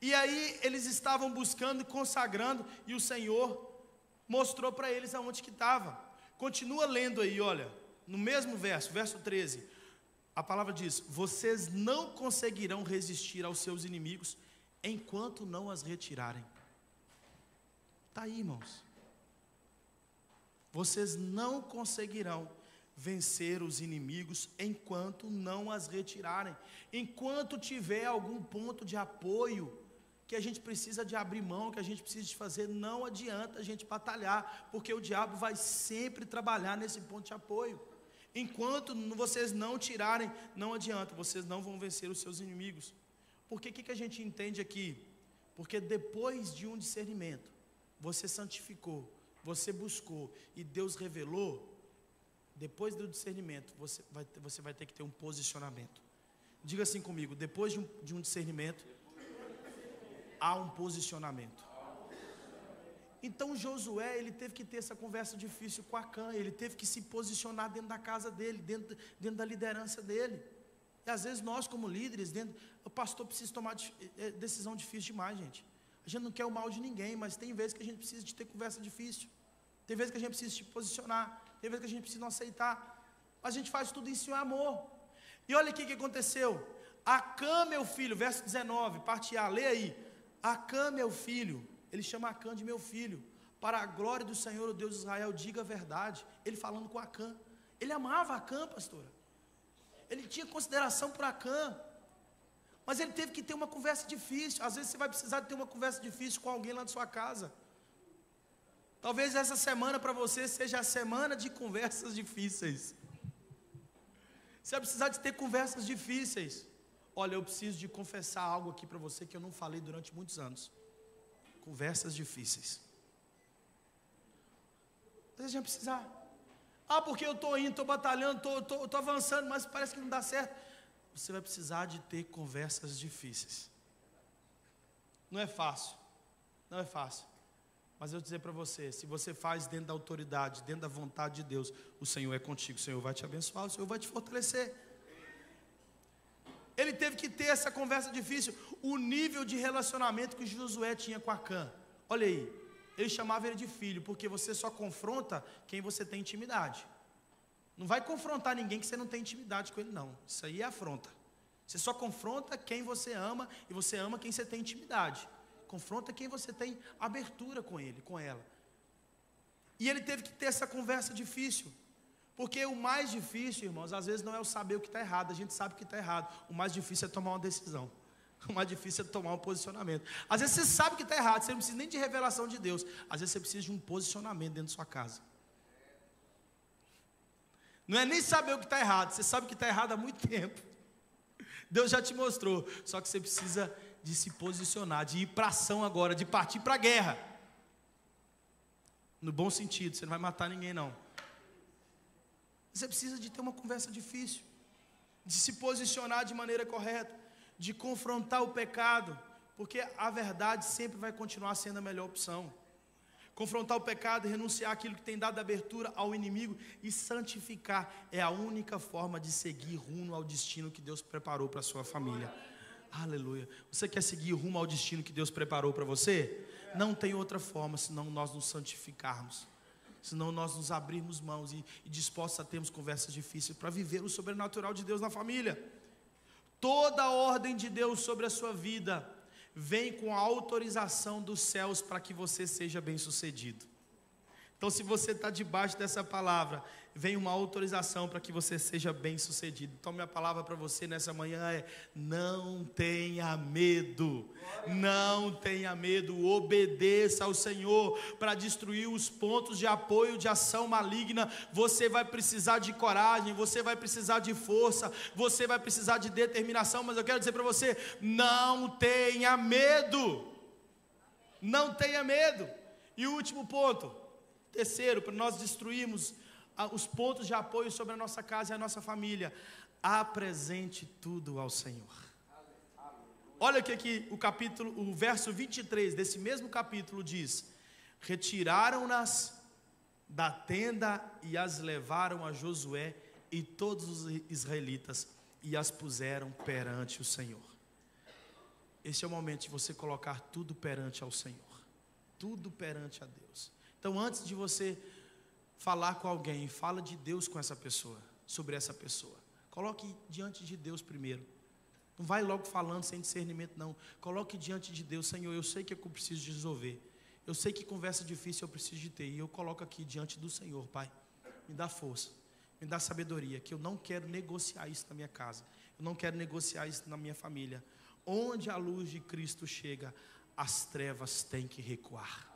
E aí eles estavam buscando e consagrando, e o Senhor mostrou para eles aonde que estava. Continua lendo aí, olha, no mesmo verso 13, a palavra diz: vocês não conseguirão resistir aos seus inimigos, enquanto não as retirarem. Está aí, irmãos. Vocês não conseguirão vencer os inimigos enquanto não as retirarem. Enquanto tiver algum ponto de apoio que a gente precisa de abrir mão, que a gente precisa de fazer, não adianta a gente batalhar, porque o diabo vai sempre trabalhar nesse ponto de apoio. Enquanto vocês não tirarem, não adianta, vocês não vão vencer os seus inimigos. Porque o que a gente entende aqui? Porque depois de um discernimento, você santificou, você buscou e Deus revelou. Depois do discernimento, você vai ter que ter um posicionamento. Diga assim comigo: depois de um discernimento, há um posicionamento. Então Josué, ele teve que ter essa conversa difícil com Acã, ele teve que se posicionar dentro da casa dele, dentro da liderança dele. E às vezes nós como líderes, o pastor precisa tomar decisão difícil demais, gente. A gente não quer o mal de ninguém, mas tem vezes que a gente precisa de ter conversa difícil. Tem vezes que a gente precisa se posicionar, tem vezes que a gente precisa não aceitar. Mas a gente faz tudo isso em amor. E olha aqui o que aconteceu. Acã, meu filho, verso 19, parte A, lê aí. Acã, meu filho, ele chama Acã de meu filho, para a glória do Senhor, o Deus de Israel, diga a verdade. Ele falando com Acã. Ele amava Acã, pastora. Ele tinha consideração por Acã. Mas ele teve que ter uma conversa difícil. Às vezes você vai precisar de ter uma conversa difícil com alguém lá na sua casa. Talvez essa semana para você seja a semana de conversas difíceis. Você vai precisar de ter conversas difíceis. Olha, eu preciso de confessar algo aqui para você que eu não falei durante muitos anos. Conversas difíceis. Às vezes a gente vai precisar. Porque eu estou indo, estou batalhando, estou avançando, mas parece que não dá certo. Você vai precisar de ter conversas difíceis. Não é fácil. Não é fácil. Mas eu vou dizer para você, se você faz dentro da autoridade, dentro da vontade de Deus, o Senhor é contigo, o Senhor vai te abençoar, o Senhor vai te fortalecer. Ele teve que ter essa conversa difícil. O nível de relacionamento que Josué tinha com Acã. Olha aí, ele chamava ele de filho, porque você só confronta quem você tem intimidade. Não vai confrontar ninguém que você não tem intimidade com ele, não. Isso aí é afronta. Você só confronta quem você ama, e você ama quem você tem intimidade. Confronta quem você tem abertura com ele, com ela. E ele teve que ter essa conversa difícil. Porque o mais difícil, irmãos, às vezes não é o saber o que está errado. A gente sabe o que está errado. O mais difícil é tomar uma decisão. O mais difícil é tomar um posicionamento. Às vezes você sabe o que está errado. Você não precisa nem de revelação de Deus. Às vezes você precisa de um posicionamento dentro da sua casa. Não é nem saber o que está errado. Você sabe o que está errado há muito tempo. Deus já te mostrou. Só que você precisa de se posicionar, de ir para ação agora, de partir para a guerra. No bom sentido, você não vai matar ninguém não. Você precisa de ter uma conversa difícil, de se posicionar de maneira correta, de confrontar o pecado, porque a verdade sempre vai continuar sendo a melhor opção. Confrontar o pecado e renunciar àquilo que tem dado abertura ao inimigo e santificar é a única forma de seguir rumo ao destino que Deus preparou para a sua família. Aleluia. Você quer seguir rumo ao destino que Deus preparou para você? Não tem outra forma senão nós nos santificarmos. Senão nós nos abrirmos mãos e dispostos a termos conversas difíceis para viver o sobrenatural de Deus na família. Toda a ordem de Deus sobre a sua vida vem com a autorização dos céus para que você seja bem-sucedido. Então, se você está debaixo dessa palavra, vem uma autorização para que você seja bem-sucedido. Então, minha palavra para você nessa manhã é: não tenha medo. Não tenha medo. Obedeça ao Senhor para destruir os pontos de apoio de ação maligna. Você vai precisar de coragem, você vai precisar de força, você vai precisar de determinação. Mas eu quero dizer para você: não tenha medo. Não tenha medo. E o último ponto. Terceiro, para nós destruirmos os pontos de apoio sobre a nossa casa e a nossa família, apresente tudo ao Senhor. Olha aqui o verso 23 desse mesmo capítulo diz: retiraram-nas da tenda e as levaram a Josué e todos os israelitas e as puseram perante o Senhor. Esse é o momento de você colocar tudo perante ao Senhor, tudo perante a Deus. Então, antes de você falar com alguém, fala de Deus com essa pessoa, sobre essa pessoa. Coloque diante de Deus primeiro. Não vai logo falando sem discernimento, não. Coloque diante de Deus: Senhor, eu sei que eu preciso de resolver. Eu sei que conversa difícil eu preciso de ter. E eu coloco aqui diante do Senhor, Pai. Me dá força, Me dá sabedoria, que eu não quero negociar isso na minha casa. Eu não quero negociar isso na minha família. Onde a luz de Cristo chega, as trevas têm que recuar.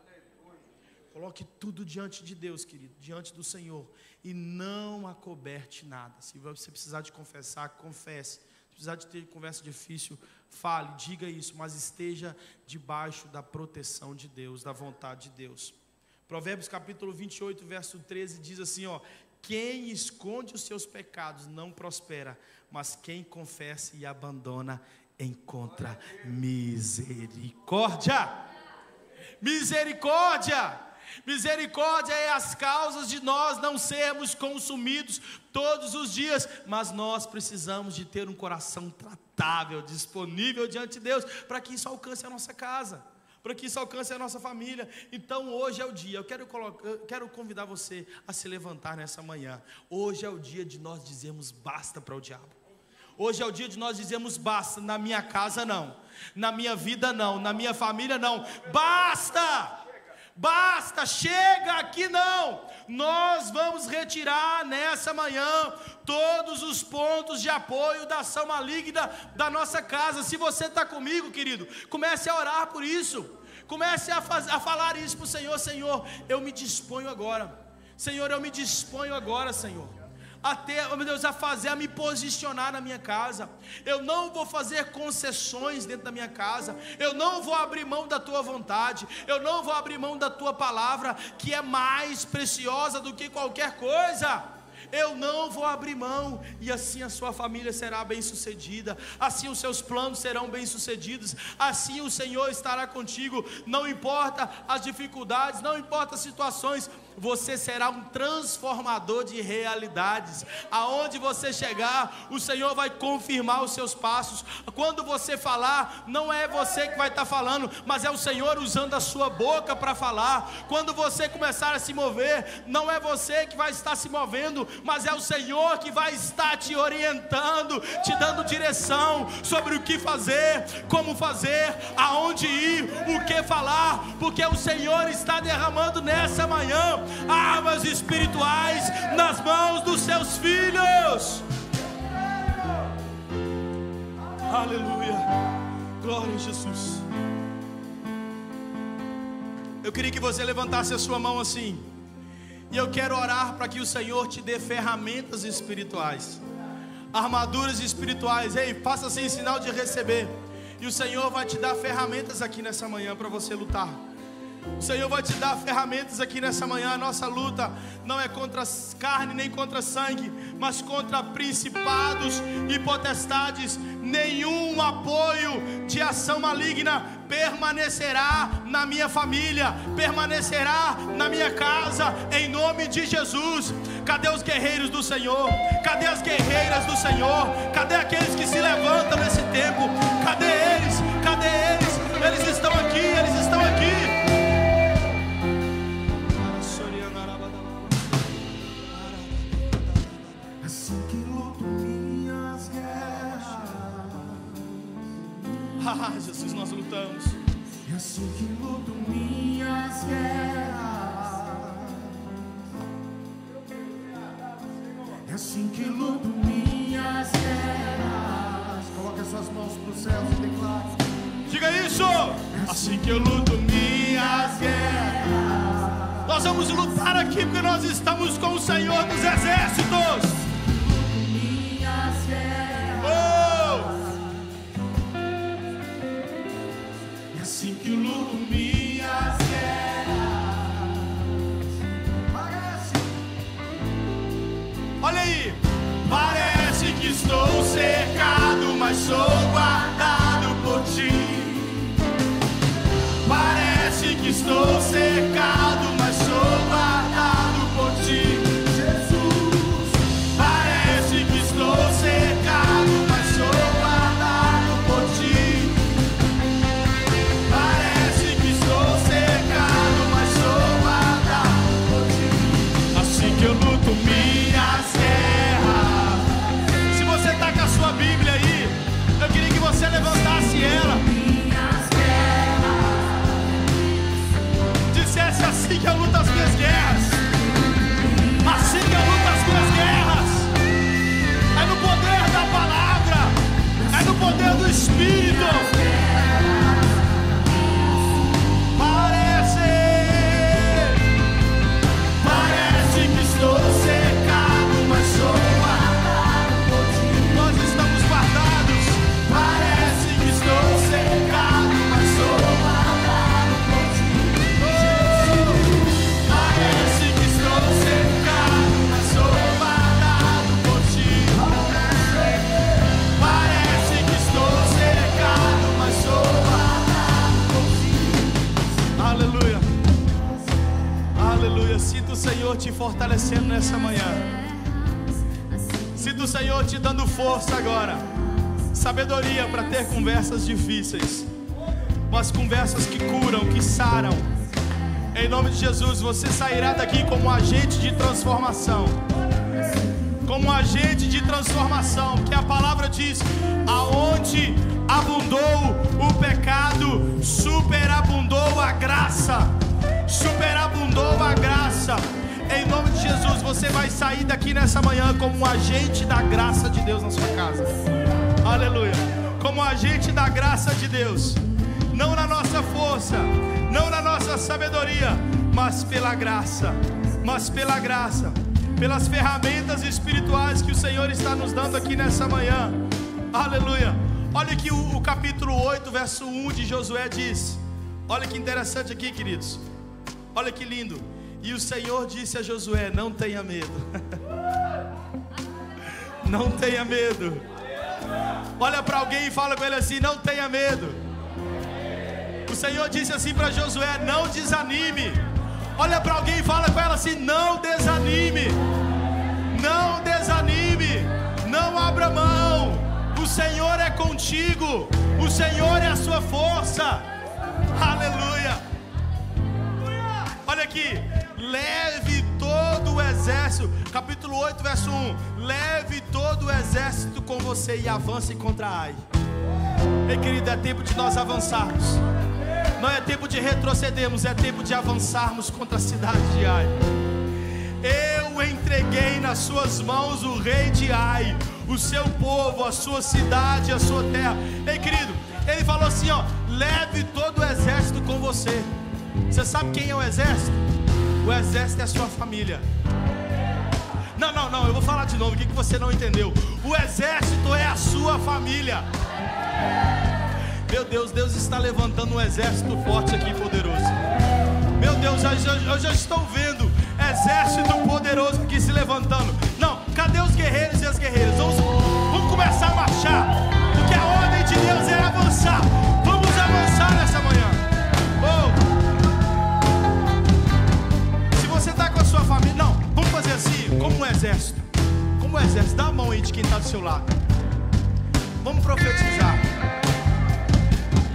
Coloque tudo diante de Deus, querido, diante do Senhor, e não acoberte nada. Se você precisar de confessar, confesse. Se precisar de ter conversa difícil, fale, diga isso, mas esteja debaixo da proteção de Deus, da vontade de Deus. Provérbios capítulo 28, verso 13 diz assim, ó: quem esconde os seus pecados não prospera, mas quem confessa e abandona encontra misericórdia. Misericórdia! Misericórdia é as causas de nós não sermos consumidos todos os dias, mas nós precisamos de ter um coração tratável, disponível diante de Deus, para que isso alcance a nossa casa, para que isso alcance a nossa família. Então hoje é o dia, eu quero convidar você a se levantar nessa manhã. Hoje é o dia de nós dizermos basta para o diabo. Hoje é o dia de nós dizermos basta, na minha casa não, na minha vida não, na minha família não, basta! Basta, chega aqui não. Nós vamos retirar nessa manhã todos os pontos de apoio da ação maligna da nossa casa. Se você está comigo, querido, comece a orar por isso. Comece a falar isso para o Senhor. Senhor, eu me disponho agora. Senhor, eu me disponho agora, Senhor, até, oh meu Deus, a me posicionar na minha casa. Eu não vou fazer concessões dentro da minha casa. Eu não vou abrir mão da tua vontade. Eu não vou abrir mão da tua palavra, que é mais preciosa do que qualquer coisa. Eu não vou abrir mão, e assim a sua família será bem sucedida, assim os seus planos serão bem sucedidos, assim o Senhor estará contigo. Não importa as dificuldades, não importa as situações, você será um transformador de realidades. Aonde você chegar, o Senhor vai confirmar os seus passos. Quando você falar, não é você que vai estar falando, mas é o Senhor usando a sua boca para falar. Quando você começar a se mover, não é você que vai estar se movendo, mas é o Senhor que vai estar te orientando, te dando direção sobre o que fazer, como fazer, aonde ir, o que falar, porque o Senhor está derramando nessa manhã armas espirituais nas mãos dos seus filhos. Aleluia, glória a Jesus. Eu queria que você levantasse a sua mão assim, e eu quero orar para que o Senhor te dê ferramentas espirituais, armaduras espirituais. Ei, faça assim, sinal de receber, e o Senhor vai te dar ferramentas aqui nessa manhã para você lutar. O Senhor vai te dar ferramentas aqui nessa manhã. A nossa luta não é contra carne nem contra sangue, mas contra principados e potestades. Nenhum apoio de ação maligna permanecerá na minha família, permanecerá na minha casa, em nome de Jesus. Cadê os guerreiros do Senhor? Cadê as guerreiras do Senhor? Cadê aqueles que se levantam nesse tempo? Cadê eles? Cadê eles? Eles estão aqui, eles estão aqui. Ah, Jesus, nós lutamos. É assim que luto minhas guerras. É assim que luto minhas guerras. Coloque as suas mãos para os céus e declare. Diga isso. Assim que eu luto minhas guerras. Nós vamos lutar aqui porque nós estamos com o Senhor dos Exércitos. Assim que luto minhas guerras. Parece. Olha aí. Parece que estou cercado, mas sou guardado por ti. Parece que estou cercado, mas sou guardado por ti. Jesus. Parece que estou cercado, mas sou guardado por ti. Eu luto minhas guerras. Se você está com a sua Bíblia aí, eu queria que você levantasse ela. Dissesse assim nessa manhã. Sinto o Senhor te dando força agora, sabedoria para ter conversas difíceis, mas conversas que curam, que saram. Em nome de Jesus, você sairá daqui como um agente de transformação. Como um agente de transformação, que a palavra diz: aonde abundou o pecado, superabundou a graça. Superabundou a graça. Em nome de Jesus, você vai sair daqui nessa manhã como um agente da graça de Deus na sua casa. Aleluia. Como um agente da graça de Deus. Não na nossa força, não na nossa sabedoria, mas pela graça. Mas pela graça, pelas ferramentas espirituais que o Senhor está nos dando aqui nessa manhã. Aleluia. Olha que o capítulo 8, verso 1 de Josué diz. Olha que interessante aqui, queridos. Olha que lindo. E o Senhor disse a Josué: não tenha medo. Não tenha medo. Olha para alguém e fala com ele assim: não tenha medo. O Senhor disse assim para Josué: não desanime. Olha para alguém e fala com ela assim: não desanime. Não desanime. Não abra mão. O Senhor é contigo. O Senhor é a sua força. Aleluia. Olha aqui. Leve todo o exército. Capítulo 8, verso 1. Leve todo o exército com você e avance contra Ai. Ei, querido, é tempo de nós avançarmos. Não é tempo de retrocedermos, é tempo de avançarmos contra a cidade de Ai. Eu entreguei nas suas mãos o rei de Ai, o seu povo, a sua cidade, a sua terra. Ei, querido, ele falou assim, ó: leve todo o exército com você. Você sabe quem é o exército? O exército é a sua família. Não, eu vou falar de novo, o que você não entendeu? O exército é a sua família. Meu Deus, Deus está levantando um exército forte aqui, poderoso. Meu Deus, eu já estou vendo exército poderoso aqui se levantando. Não, cadê os guerreiros e as guerreiras? Vamos começar a marchar, porque a ordem de Deus é avançar. Vamos avançar nessa manhã. Se você está com a sua família, não, vamos fazer assim, como um exército. Como um exército, dá a mão aí de quem está do seu lado. Vamos profetizar.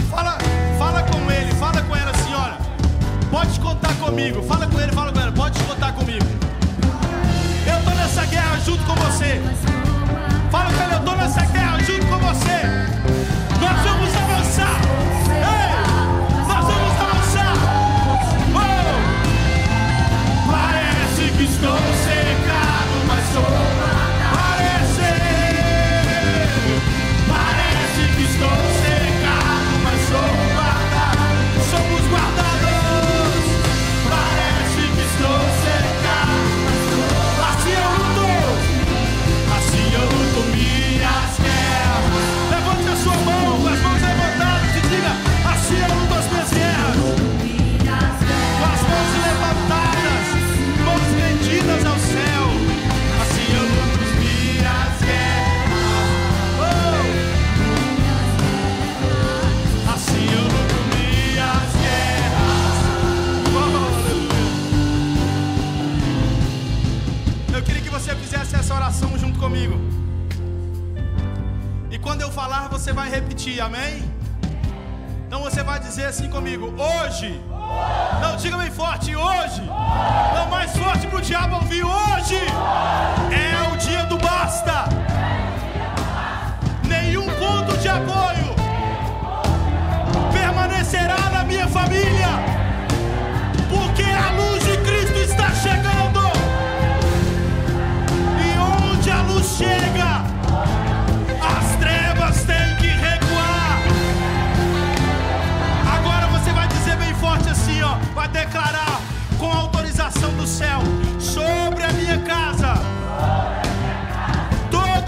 Fala com ele, fala com ela assim: olha, pode contar comigo. Fala com ele, fala com ela, pode contar comigo. Eu estou nessa guerra junto com você. Fala com ele: eu estou nessa guerra junto com você. Nós vamos avançar. Ei, nós vamos avançar. Oh! Parece que estou cercado, mas sou. Parece que estou cercado, mas sou. Somos guardados. Parece que estou cercado. Assim eu luto minhas guerras. Levante a sua mão, com as mãos levantadas e diga: assim eu luto as minhas guerras. Com as mãos levantadas, mãos rendidas ao céu. Assim eu luto as minhas guerras. Oh! Assim eu luto. Eu queria que você fizesse essa oração junto comigo. E quando eu falar, você vai repetir, amém? Então você vai dizer assim comigo: hoje. Não, diga bem forte: hoje. Não, mais forte para o diabo ouvir: hoje é o dia do basta. Nenhum ponto de apoio permanecerá na minha família, porque a luz de Cristo está chegando. A luz chega, as trevas têm que recuar. Agora você vai dizer bem forte assim, ó, vai declarar com autorização do céu: sobre a minha casa, todo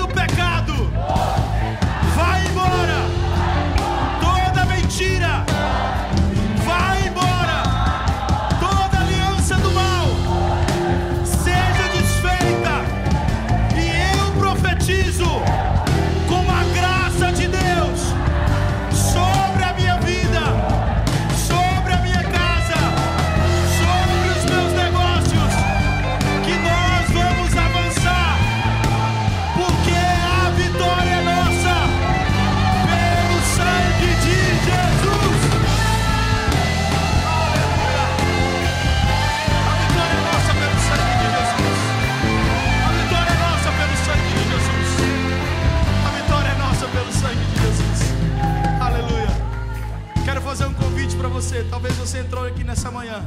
você. Talvez você entrou aqui nessa manhã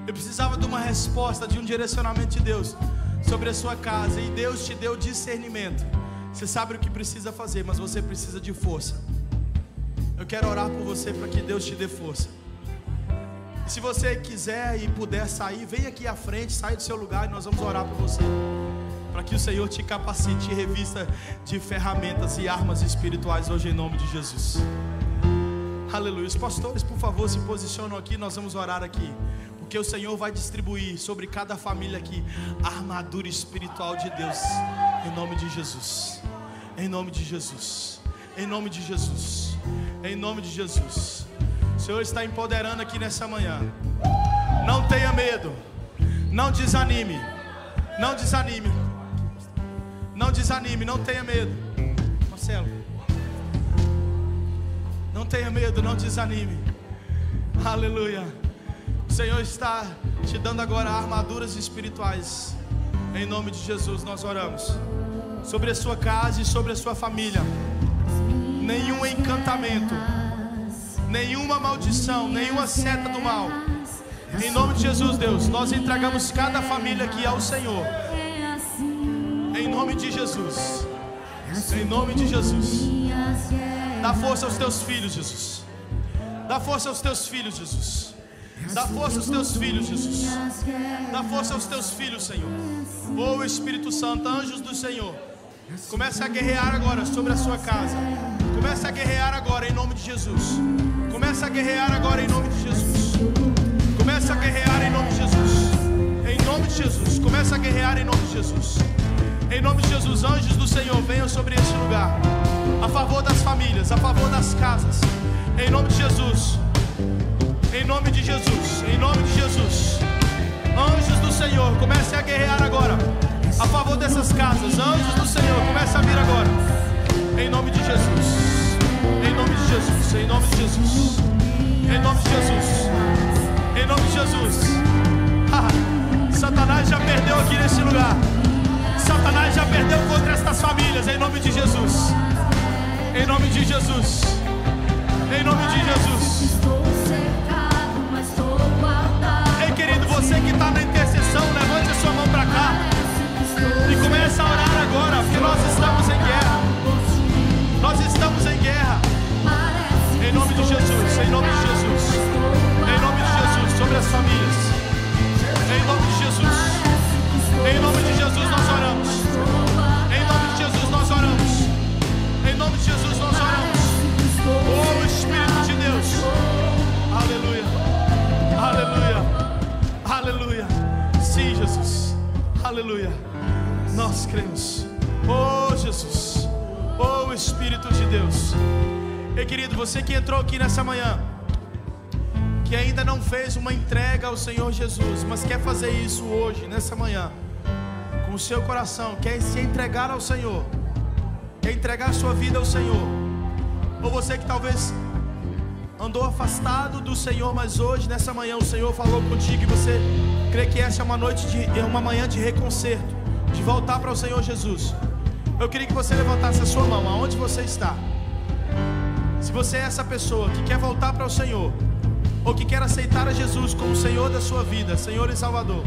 e precisava de uma resposta, de um direcionamento de Deus sobre a sua casa, e Deus te deu discernimento. Você sabe o que precisa fazer, mas você precisa de força. Eu quero orar por você para que Deus te dê força. E se você quiser e puder sair, vem aqui à frente, sai do seu lugar e nós vamos orar por você, para que o Senhor te capacite, te revista de ferramentas e armas espirituais hoje, em nome de Jesus. Aleluia. Os pastores, por favor, se posicionam aqui. Nós vamos orar aqui, porque o Senhor vai distribuir sobre cada família aqui a armadura espiritual de Deus, em nome de Jesus. Em nome de Jesus. Em nome de Jesus. Em nome de Jesus. O Senhor está empoderando aqui nessa manhã. Não tenha medo. Não desanime. Não desanime. Não desanime, não tenha medo. Marcelo, não tenha medo, não desanime. Aleluia. O Senhor está te dando agora armaduras espirituais. Em nome de Jesus nós oramos sobre a sua casa e sobre a sua família. Nenhum encantamento, nenhuma maldição, nenhuma seta do mal. Em nome de Jesus, Deus, nós entregamos cada família aqui ao Senhor. Em nome de Jesus. Em nome de Jesus. Dá força aos teus filhos, Jesus. Dá força aos teus filhos, Jesus. Dá força aos teus filhos, Jesus. Dá força aos teus filhos, Senhor. Oh Espírito Santo, anjos do Senhor, comece a guerrear agora sobre a sua casa. Comece a guerrear agora em nome de Jesus. Comece a guerrear agora em nome de Jesus. Comece a guerrear em nome de Jesus. Em nome de Jesus. Comece a guerrear em nome de Jesus. Em nome de Jesus, anjos do Senhor, venham sobre este lugar, a favor das famílias, a favor das casas. Em nome de Jesus. Em nome de Jesus. Em nome de Jesus. Anjos do Senhor, comece a guerrear agora a favor dessas casas. Anjos do Senhor, comece a vir agora. Em nome de Jesus. Em nome de Jesus. Em nome de Jesus. Em nome de Jesus. Em nome de Jesus. Satanás já perdeu aqui nesse lugar. Satanás já perdeu contra estas famílias. Em nome de Jesus. Em nome de Jesus. Em nome de Jesus. Ei, querido, você que está na intercessão, levante a sua mão para cá e comece a orar agora, porque nós estamos em guerra. Nós estamos em guerra. Em nome de Jesus. Em nome de Jesus. Em nome de Jesus. Sobre as famílias. Em nome de Jesus. Em nome de Jesus nós oramos. Em nome de Jesus nós oramos. Em nome de Jesus nós oramos. Oh Espírito de Deus. Aleluia. Aleluia. Aleluia. Sim, Jesus. Aleluia. Nós cremos. Oh Jesus. Oh Espírito de Deus. Ei, querido, você que entrou aqui nessa manhã, que ainda não fez uma entrega ao Senhor Jesus, mas quer fazer isso hoje, nessa manhã, com o seu coração, quer se entregar ao Senhor, quer entregar a sua vida ao Senhor. Ou você que talvez andou afastado do Senhor, mas hoje, nessa manhã, o Senhor falou contigo e você crê que essa é uma manhã de reconcerto, de voltar para o Senhor Jesus. Eu queria que você levantasse a sua mão, aonde você está. Se você é essa pessoa que quer voltar para o Senhor, ou que quer aceitar a Jesus como Senhor da sua vida, Senhor e Salvador,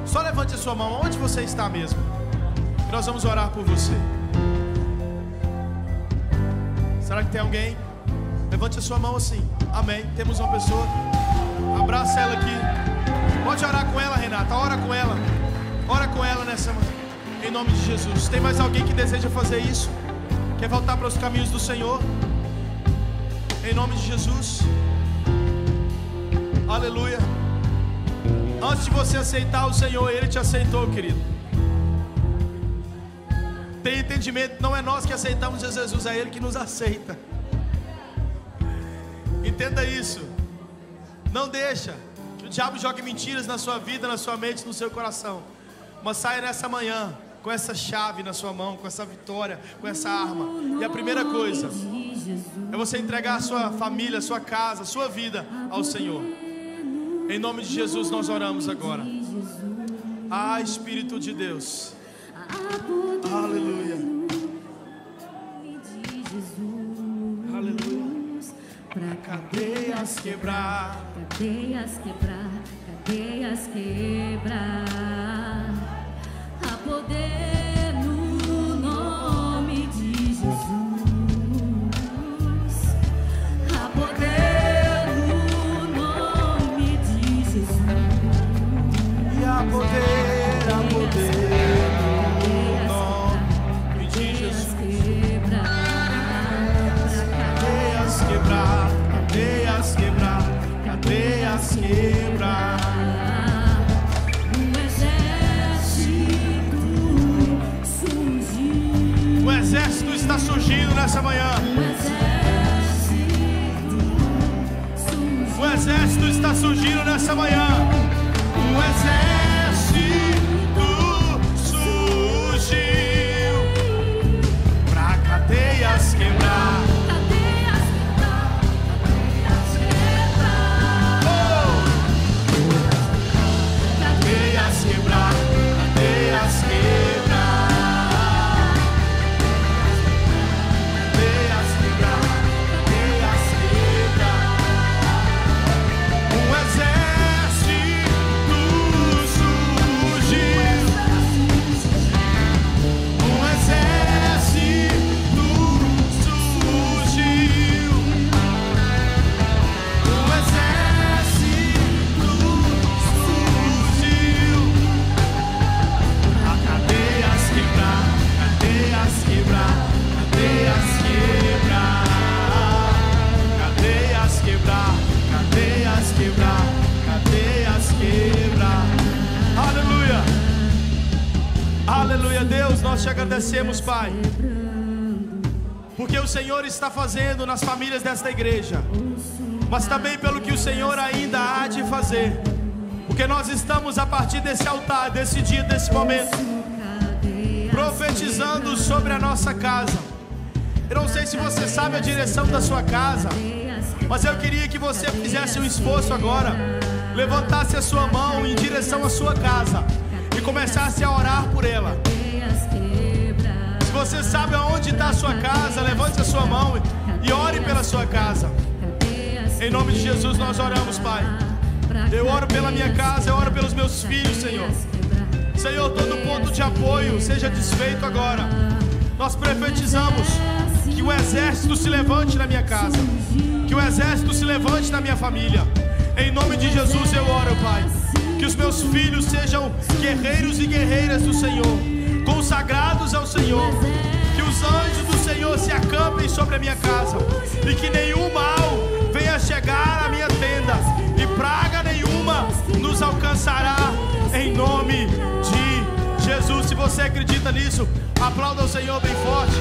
só levante a sua mão, onde você está mesmo, e nós vamos orar por você. Será que tem alguém? Levante a sua mão assim. Amém. Temos uma pessoa. Abraça ela aqui. Pode orar com ela, Renata. Ora com ela. Ora com ela nessa manhã. Em nome de Jesus. Tem mais alguém que deseja fazer isso? Quer voltar para os caminhos do Senhor? Em nome de Jesus. Aleluia. Antes de você aceitar o Senhor, Ele te aceitou, querido. Tem entendimento, não é nós que aceitamos Jesus, é Ele que nos aceita. Entenda isso. Não deixa que o diabo jogue mentiras na sua vida, na sua mente, no seu coração. Mas saia nessa manhã com essa chave na sua mão, com essa vitória, com essa arma. E a primeira coisa é você entregar a sua família, a sua casa, a sua vida ao Senhor. Em nome de Jesus nós oramos agora. Ah, Espírito de Deus. Aleluia. Aleluia. A cadeia cadeias quebrar, cadeias quebrar, cadeias quebrar. Há poder no nome de Jesus. Há poder no nome de Jesus. e há poder no nome de Jesus. Cadeias quebrar, cadeias quebrar, cadeias quebrar. Um exército surgiu. O exército está surgindo nessa manhã. O exército está surgindo nessa manhã. O exército surgiu pra cadeias quebrar. Cadeias quebrar, cadeias quebrar. Cadeias quebrar, cadeias quebrar. Um exército surgiu. Um exército surgiu. Um exército surgiu. A cadeias quebrar, cadeias quebrar, cadeias quebrar. Cadeias quebrar, cadeias quebrar, cadeias quebrar. Aleluia. Aleluia, Deus, nós te agradecemos, Pai, porque o Senhor está fazendo nas famílias desta igreja, mas também pelo que o Senhor ainda há de fazer, porque nós estamos a partir desse altar, desse dia, desse momento, profetizando sobre a nossa casa. Eu não sei se você sabe a direção da sua casa, mas eu queria que você fizesse um esforço agora, levantasse a sua mão em direção à sua casa e começasse a orar por ela. Se você sabe aonde está a sua casa, levante a sua mão e ore pela sua casa. Em nome de Jesus nós oramos, Pai. Eu oro pela minha casa, eu oro pelos meus filhos, Senhor. Senhor, todo ponto de apoio seja desfeito agora. Nós profetizamos que o exército se levante na minha casa, que o exército se levante na minha família. Em nome de Jesus eu oro, Pai, que os meus filhos sejam guerreiros e guerreiras do Senhor, consagrados ao Senhor. Que os anjos do Senhor se acampem sobre a minha casa e que nenhum mal venha chegar à minha tenda e praga nenhuma nos alcançará, em nome de Jesus. Se você acredita nisso, aplauda o Senhor bem forte.